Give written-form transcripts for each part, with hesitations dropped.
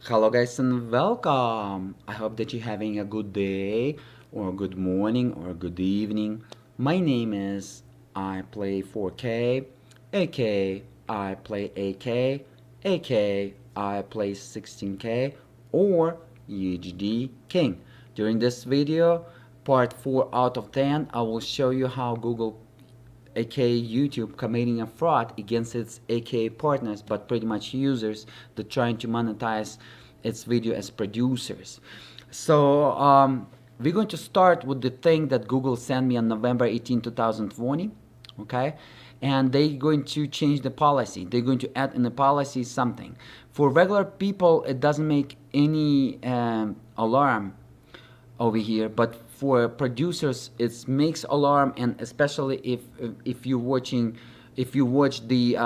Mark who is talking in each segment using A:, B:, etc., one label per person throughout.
A: Hello guys and welcome. I hope that you're having a good day or good morning or good evening. My name is I play 4K, AK I play AK, AK I play 16K or UGD King. During this video, part 4 out of 10, I will show you how Google aka YouTube committing a fraud against its aka partners, but pretty much users that trying to monetize its video as producers. So we're going to start with the thing that Google sent me on November 18, 2020. Okay, and they're going to change the policy. They're going to add in the policy something. For regular people, it doesn't make any alarm over here, but for producers it makes alarm, and especially if you're watching, if you watch the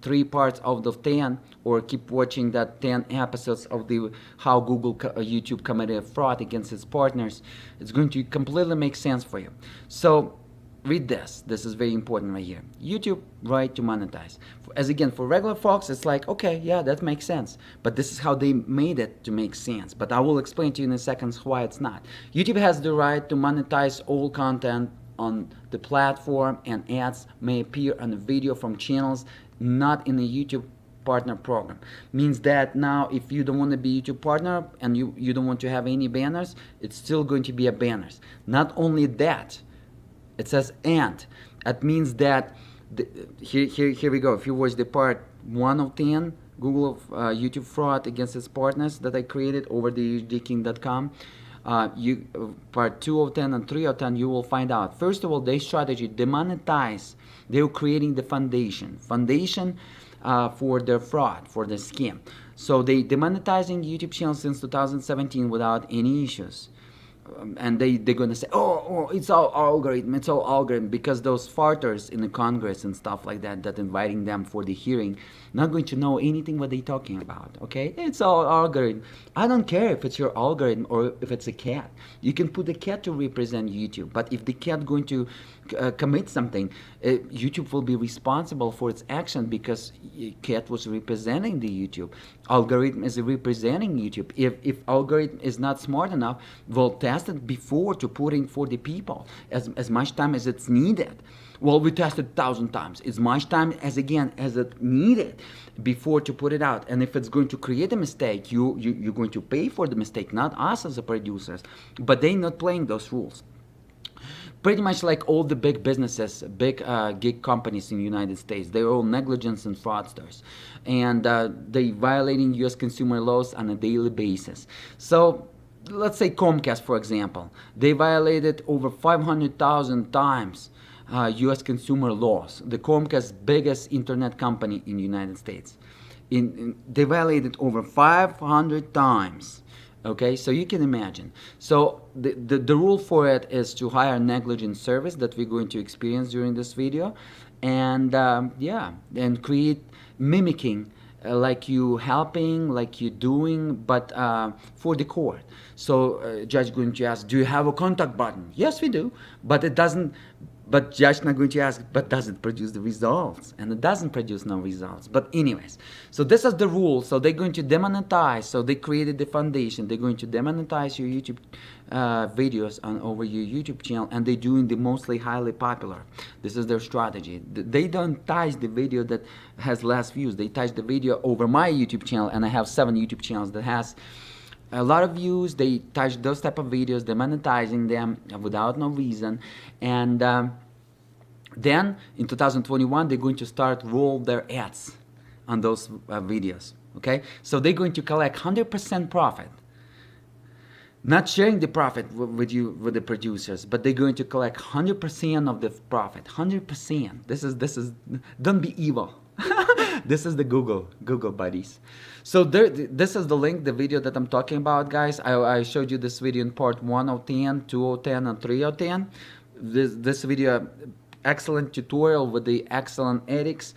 A: 3 parts of the 10 or keep watching that 10 episodes of the how YouTube committed a fraud against its partners, it's going to completely make sense for you. So read this. This is very important right here. YouTube right to monetize. As again, for regular folks, it's like, okay, yeah, that makes sense. But this is how they made it to make sense. But I will explain to you in a second why it's not. YouTube has the right to monetize all content on the platform, and ads may appear on a video from channels not in a YouTube partner program. Means that now if you don't want to be YouTube partner and you don't want to have any banners, it's still going to be a banners. Not only that, it says and. That means that here we go. If you watch the part 1 of 10, Google YouTube fraud against its partners that I created over the UGDking.com, part 2 of 10 and 3 of 10, you will find out. First of all, their strategy, demonetize. They're creating the foundation for their fraud, for the scam. So they demonetizing YouTube channels since 2017 without any issues. And they're going to say, it's all algorithm, because those farters in the Congress and stuff like that, that inviting them for the hearing, not going to know anything what they're talking about, okay? It's all algorithm. I don't care if it's your algorithm or if it's a cat. You can put a cat to represent YouTube, but if the cat going to commit something, YouTube will be responsible for its action because cat was representing the YouTube. Algorithm is representing YouTube. If algorithm is not smart enough, we'll test it before to put in for the people as much time as it's needed. Well, we tested 1,000 times. As much time as it needed before to put it out. And if it's going to create a mistake, you're going to pay for the mistake, not us as the producers. But they're not playing those rules. Pretty much like all the big businesses, big gig companies in the United States, they're all negligence and fraudsters, and they violating U.S. consumer laws on a daily basis. So let's say Comcast, for example, they violated over 500,000 times U.S. consumer laws. The Comcast, biggest internet company in the United States, they violated over 500 times. Okay, so you can imagine. So the rule for it is to hire negligent service that we're going to experience during this video, and yeah, and create mimicking, like you helping, like you doing, but for the court. So judge going to ask, do you have a contact button? Yes, we do, but it doesn't. But judge not going to ask, but does it produce the results? And it doesn't produce no results. But anyways, so this is the rule. So they're going to demonetize. So they created the foundation. They're going to demonetize your YouTube videos over your YouTube channel, and they're doing the mostly highly popular. This is their strategy. They don't touch the video that has less views. They touch the video over my YouTube channel, and I have 7 YouTube channels that has a lot of views. They touch those type of videos, demonetizing them without no reason, and then in 2021 they're going to start roll their ads on those videos. Okay, so they're going to collect 100% profit, not sharing the profit with you, with the producers, but they're going to collect 100% of the profit. 100%. This is don't be evil. This is the Google buddies. So this is the link, the video that I'm talking about, guys. I showed you this video in part 1 of 10, 2 of 10, and 3 of 10. This video, excellent tutorial with the excellent ethics,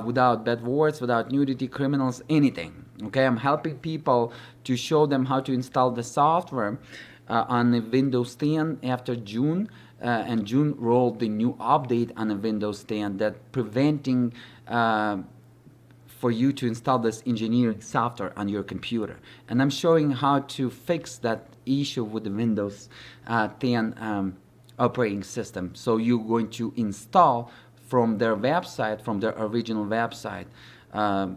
A: without bad words, without nudity, criminals, anything. Okay, I'm helping people to show them how to install the software on the Windows 10 after June, and June rolled the new update on the Windows 10 that preventing for you to install this engineering software on your computer. And I'm showing how to fix that issue with the Windows 10 operating system. So you're going to install from their website, from their original website.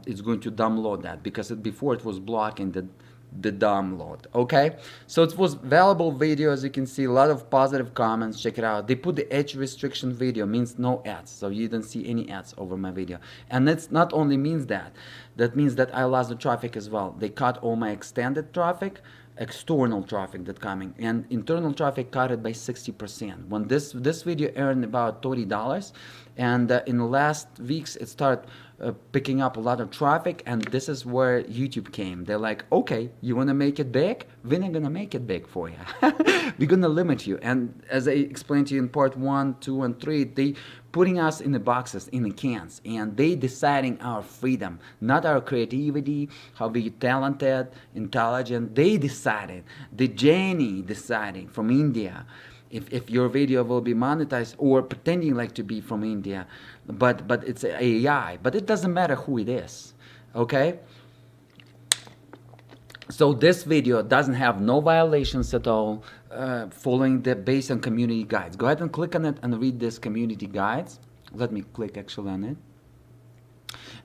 A: It's going to download that because before it was blocking the download. Okay, so it was valuable video. As you can see, a lot of positive comments. Check it out. They put the age restriction video, means no ads, so you don't see any ads over my video. And that's not only means that means that I lost the traffic as well. They cut all my extended traffic, external traffic that coming, and internal traffic cut it by 60%. When this video earned about $30, and in the last weeks it started picking up a lot of traffic, and this is where YouTube came. They're like, okay, you want to make it big? We're not gonna make it big for you. We're gonna limit you. And as I explained to you in part 1, 2, and 3, they putting us in the boxes, in the cans, and they deciding our freedom, not our creativity, how we talented, intelligent. They decided, the genie deciding from India, if your video will be monetized, or pretending like to be from India, but it's AI. But it doesn't matter who it is, okay? So this video doesn't have no violations at all, following the based on community guides. Go ahead and click on it and read this community guides. Let me click actually on it.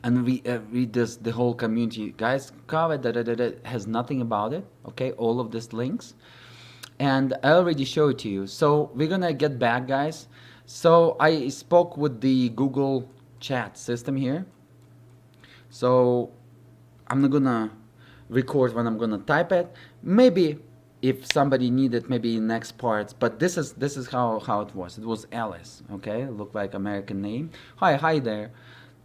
A: And read this, the whole community guides cover that has nothing about it, okay? All of these links. And I already showed it to you. So we're gonna get back, guys. So I spoke with the Google chat system here. So I'm not gonna record when I'm gonna type it. Maybe if somebody needed, maybe in next parts. But this is how it was. It was Alice, okay? Looked like American name. Hi there.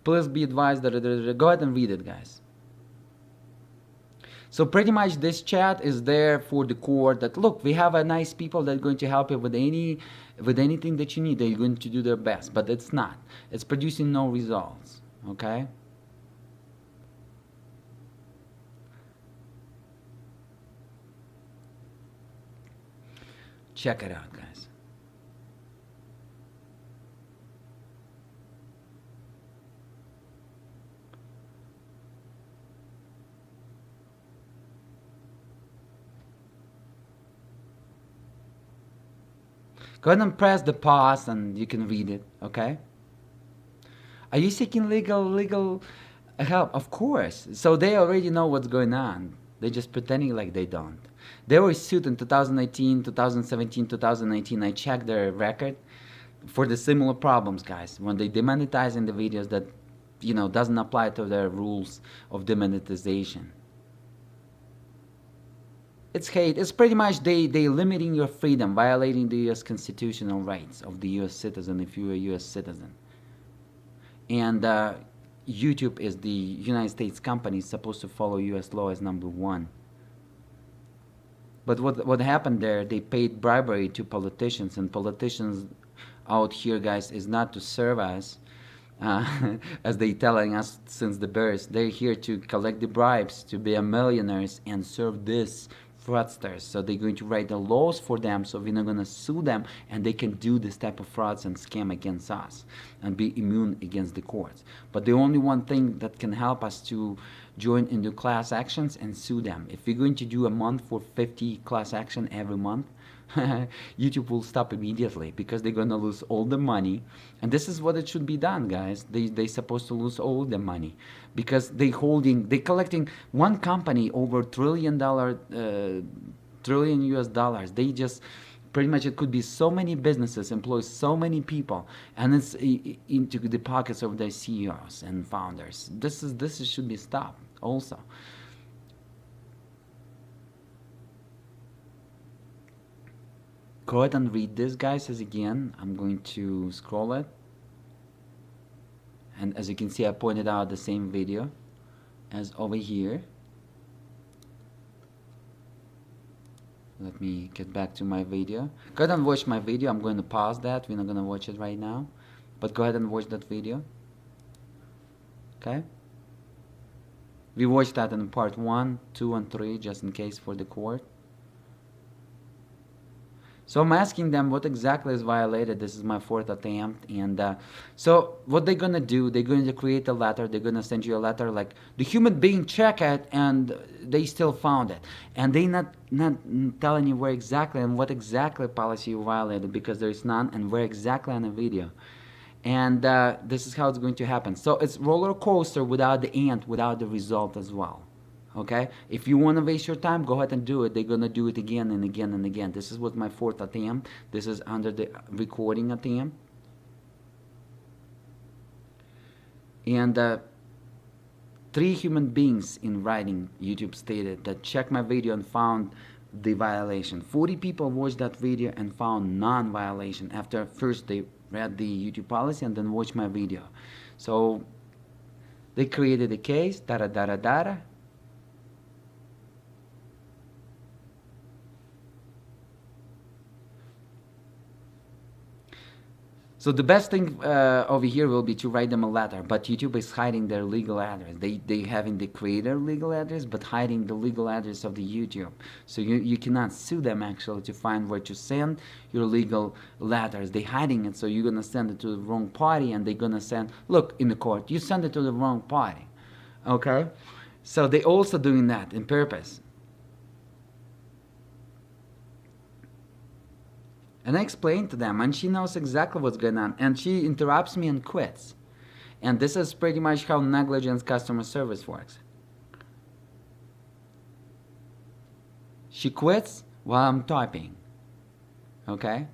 A: Please be advised that go ahead and read it, guys. So pretty much this chat is there for the core that, look, we have a nice people that are going to help you with anything that you need. They're going to do their best, but it's not. It's producing no results, okay? Check it out, guys. Go ahead and press the pause and you can read it, okay? Are you seeking legal help? Of course. So they already know what's going on. They're just pretending like they don't. They were sued in 2018, 2017, 2019. I checked their record for the similar problems, guys. When they demonetizing the videos that, you know, doesn't apply to their rules of demonetization. It's hate. It's pretty much they limiting your freedom, violating the U.S. constitutional rights of the U.S. citizen if you're a U.S. citizen. And YouTube is the United States company supposed to follow U.S. law as number one. But what happened there, they paid bribery to politicians, and politicians out here, guys, is not to serve us, as they telling us since the birth. They're here to collect the bribes, to be a millionaires and serve this fraudsters. So they're going to write the laws for them, so we're not going to sue them, and they can do this type of frauds and scam against us and be immune against the courts. But the only one thing that can help us to join into class actions and sue them. If we're going to do a month for 50 class action every month, YouTube will stop immediately because they're going to lose all the money. And this is what it should be done, guys. They supposed to lose all the money because they collecting one company over trillion US dollars. They just pretty much, it could be so many businesses, employ so many people, and it's into the pockets of their CEOs and founders. This should be stopped also. Go ahead and read this, guys. As again, I'm going to scroll it, and as you can see, I pointed out the same video as over here. Let me get back to my video. Go ahead and watch my video. I'm going to pause that. We're not going to watch it right now, but go ahead and watch that video. Okay, we watched that in part 1, 2, and 3 just in case for the court. So I'm asking them what exactly is violated. This is my fourth attempt, and so what they're gonna do? They're going to create a letter. They're gonna send you a letter like the human being check it, and they still found it, and they not telling you where exactly and what exactly policy you violated because there is none, and where exactly on the video. And this is how it's going to happen. So it's roller coaster without the end, without the result as well. Okay, if you want to waste your time, go ahead and do it. They're gonna do it again and again and again. This is what my fourth attempt. This is under the recording attempt. And 3 human beings in writing, YouTube stated, that checked my video and found the violation. 40 people watched that video and found non-violation after first they read the YouTube policy and then watched my video. So they created a case, data, data, data. So the best thing over here will be to write them a letter, but YouTube is hiding their legal address. They having the creator legal address, but hiding the legal address of the YouTube. So you cannot sue them actually to find where to send your legal letters. They hiding it, so you're gonna send it to the wrong party, and they're gonna send, look, in the court, you send it to the wrong party. Okay? So they also doing that in purpose. And I explained to them, and she knows exactly what's going on, and she interrupts me and quits. And this is pretty much how negligent customer service works. She quits while I'm typing, okay?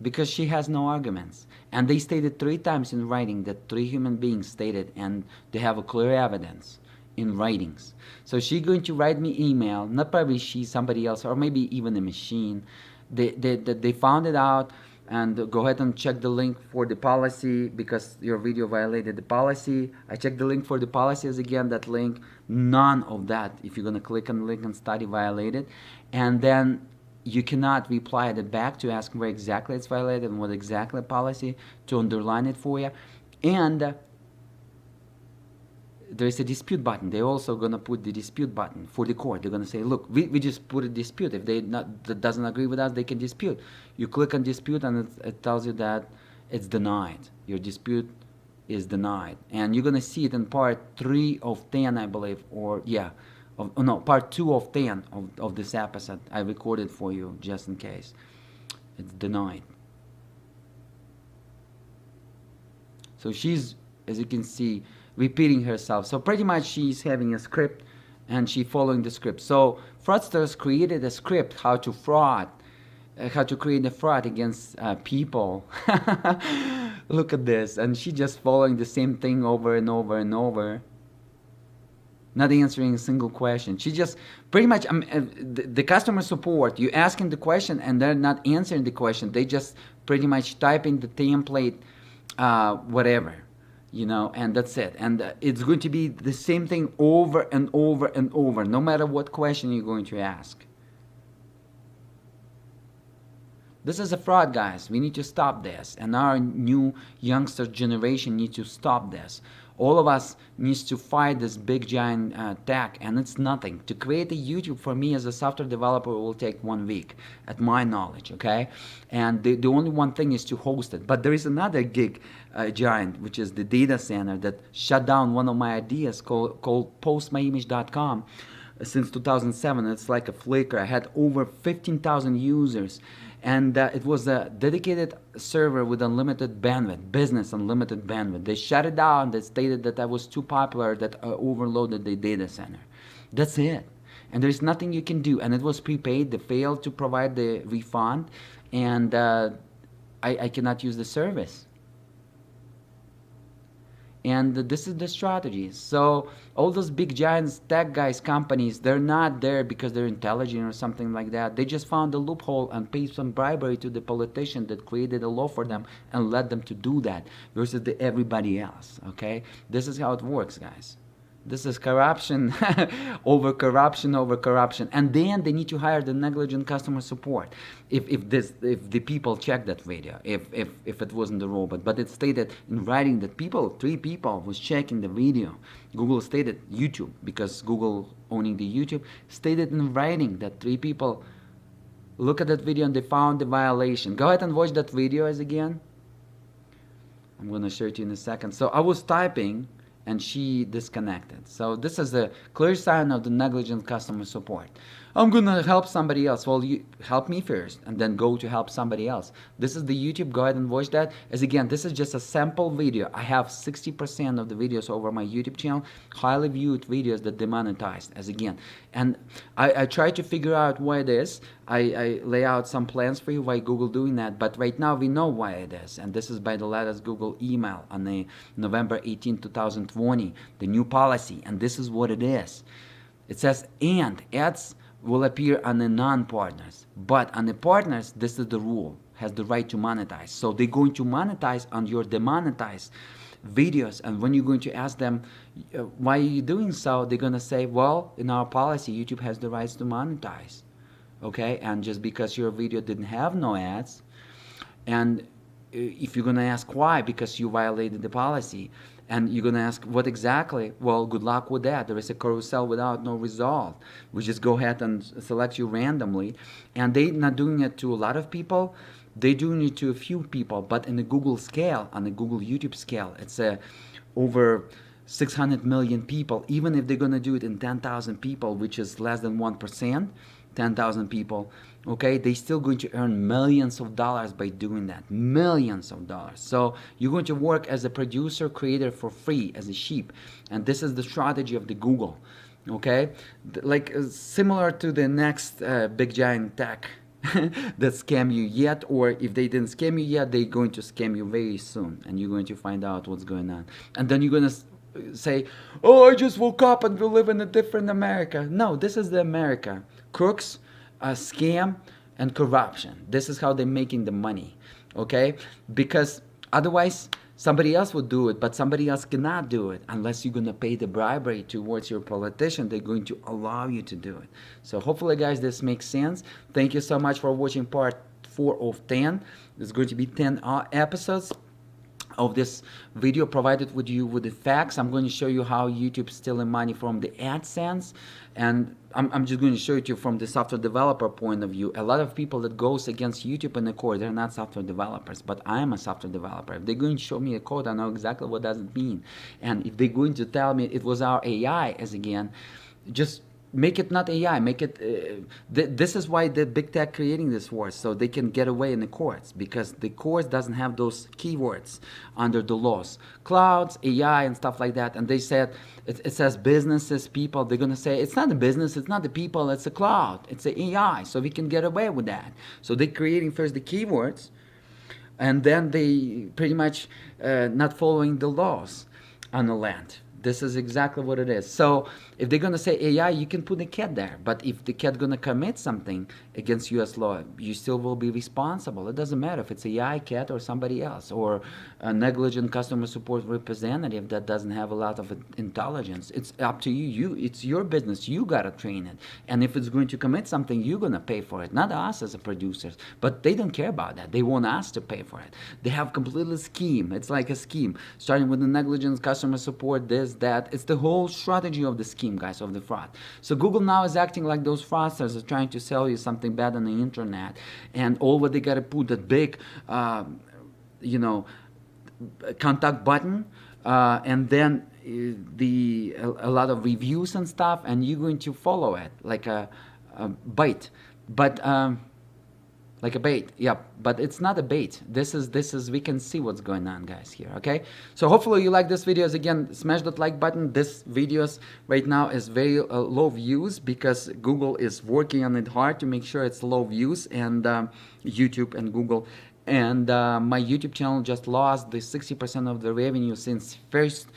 A: Because she has no arguments. And they stated 3 times in writing that 3 human beings stated, and they have a clear evidence in writings. So she's going to write me email, not probably she, somebody else, or maybe even a machine. They found it out, and go ahead and check the link for the policy because your video violated the policy. I checked the link for the policies again, that link, none of that. If you're gonna click on the link and study violated, and then you cannot reply it back to ask where exactly it's violated and what exactly policy to underline it for you. And there is a dispute button. They're also gonna put the dispute button for the court. They're gonna say, look, we just put a dispute. If they that doesn't agree with us, they can dispute. You click on dispute, and it tells you that it's denied. Your dispute is denied, and you're gonna see it in part 3 of 10, I believe, or yeah, part 2 of 10 of this episode. I recorded for you just in case. It's denied. So she's, as you can see, repeating herself. So pretty much she's having a script and she following the script. So fraudsters created a script how to fraud, how to create a fraud against people. Look at this, and she just following the same thing over and over and over, not answering a single question. She just pretty much the customer support, you asking the question and they're not answering the question. They just pretty much typing the template, whatever, you know, and that's it. And it's going to be the same thing over and over and over, no matter what question you're going to ask. This is a fraud, guys. We need to stop this, and our new youngster generation needs to stop this. All of us needs to fight this big giant tech, and it's nothing. To create a YouTube for me as a software developer will take 1 week, at my knowledge, okay? And the only one thing is to host it. But there is another gig giant, which is the data center, that shut down one of my ideas called postmyimage.com. Since 2007. It's like a flicker. I had over 15,000 users, and it was a dedicated server with unlimited bandwidth, business unlimited bandwidth. They shut it down. They stated that I was too popular, that overloaded the data center. That's it. And there's nothing you can do. And it was prepaid. They failed to provide the refund, and I cannot use the service. And this is the strategy. So all those big giants, tech guys, companies, they're not there because they're intelligent or something like that. They just found a loophole and paid some bribery to the politician that created a law for them and led them to do that versus everybody else, okay? This is how it works, guys. This is corruption over corruption over corruption. And then they need to hire the negligent customer support if the people check that video, if it wasn't the robot. But it stated in writing that 3 people was checking the video. Google stated, YouTube, because Google owning the YouTube, stated in writing that 3 people look at that video and they found the violation. Go ahead and watch that video as again. I'm going to show it to you in a second. So I was typing and she disconnected. So this is a clear sign of the negligent customer support. I'm going to help somebody else. Well, you help me first and then go to help somebody else. This is the YouTube. Go ahead and watch that. As again, this is just a sample video. I have 60% of the videos over my YouTube channel, highly viewed videos that demonetized, as again. And I try to figure out why it is. I lay out some plans for you why Google doing that, but right now we know why it is. And this is by the latest Google email on the November 18, 2020, the new policy. And this is what it is. It says, and ads will appear on the non-partners, but on the partners, this is the rule, has the right to monetize. So they're going to monetize on your demonetized videos, and when you're going to ask them why are you doing so, they're going to say, well, in our policy YouTube has the rights to monetize. Okay, and just because your video didn't have no ads, and if you're going to ask why, because you violated the policy, and you're going to ask what exactly, well, good luck with that. There is a carousel without no result. We just go ahead and select you randomly, and they're not doing it to a lot of people. They're doing it to a few people, but in the Google scale, on the Google YouTube scale, it's over 600 million people. Even if they're going to do it in 10,000 people, which is less than 1%, 10,000 people, okay, they're still going to earn millions of dollars by doing that. Millions of dollars. So you're going to work as a producer, creator for free, as a sheep. And this is the strategy of the Google, okay? Like similar to the next big giant tech that scam you yet, or if they didn't scam you yet, they're going to scam you very soon. And you're going to find out what's going on. And then you're going to say, oh, I just woke up and we live in a different America. No, this is the America. Crooks, scam, and corruption. This is how they're making the money, okay? Because otherwise, somebody else would do it, but somebody else cannot do it unless you're going to pay the bribery towards your politician. They're going to allow you to do it. So hopefully, guys, this makes sense. Thank you so much for watching part 4 of 10. There's going to be 10 episodes of this video provided with you with the facts. I'm going to show you how YouTube's stealing money from the AdSense, and I'm just going to show it to you from the software developer point of view. A lot of people that goes against YouTube in the court, they're not software developers, but I am a software developer. If they're going to show me a code, I know exactly what does it mean. And if they're going to tell me it was our AI, as again, just make it not AI, make it, this is why the big tech creating this word, so they can get away in the courts, because the courts doesn't have those keywords under the laws. Clouds, AI, and stuff like that, and they said, it says businesses, people, they're going to say, it's not a business, it's not the people, it's a cloud, it's the AI, so we can get away with that. So they're creating first the keywords, and then they pretty much not following the laws on the land. This is exactly what it is. So if they're going to say AI, you can put a cat there. But if the cat going to commit something against U.S. law, you still will be responsible. It doesn't matter if it's AI cat or somebody else, or a negligent customer support representative that doesn't have a lot of intelligence. It's up to you. It's your business. You got to train it. And if it's going to commit something, you're going to pay for it. Not us as a producers. But they don't care about that. They want us to pay for it. They have completely scheme. It's like a scheme. Starting with the negligence, customer support, this, that. It's the whole strategy of the scheme, guys, of the fraud. So Google now is acting like those fraudsters are trying to sell you something bad on the internet, and all what they got to put that big, contact button, and then a lot of reviews and stuff, and you're going to follow it like a bait, but like a bait, yep. But it's not a bait. This is we can see what's going on, guys, here. Okay. So hopefully you like this videos. Again, smash that like button. This videos right now is very low views, because Google is working on it hard to make sure it's low views, and YouTube and Google. And my YouTube channel just lost the 60% of the revenue since first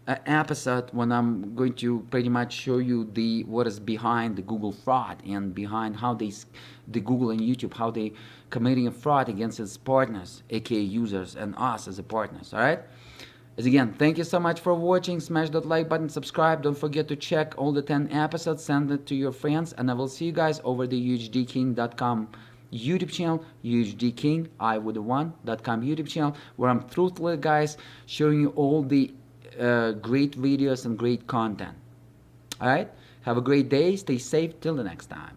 A: episode, when I'm going to pretty much show you what is behind the Google fraud, and behind how the Google and YouTube, how they committing a fraud against its partners, aka users, and us as a partners. All right. As again, thank you so much for watching. Smash that like button, subscribe. Don't forget to check all the 10 episodes, send it to your friends, and I will see you guys over the UHDking.com YouTube channel, UHDking, I with the one.com YouTube channel, where I'm truthfully, guys, showing you all the great videos and great content. All right. Have a great day. Stay safe. Till the next time.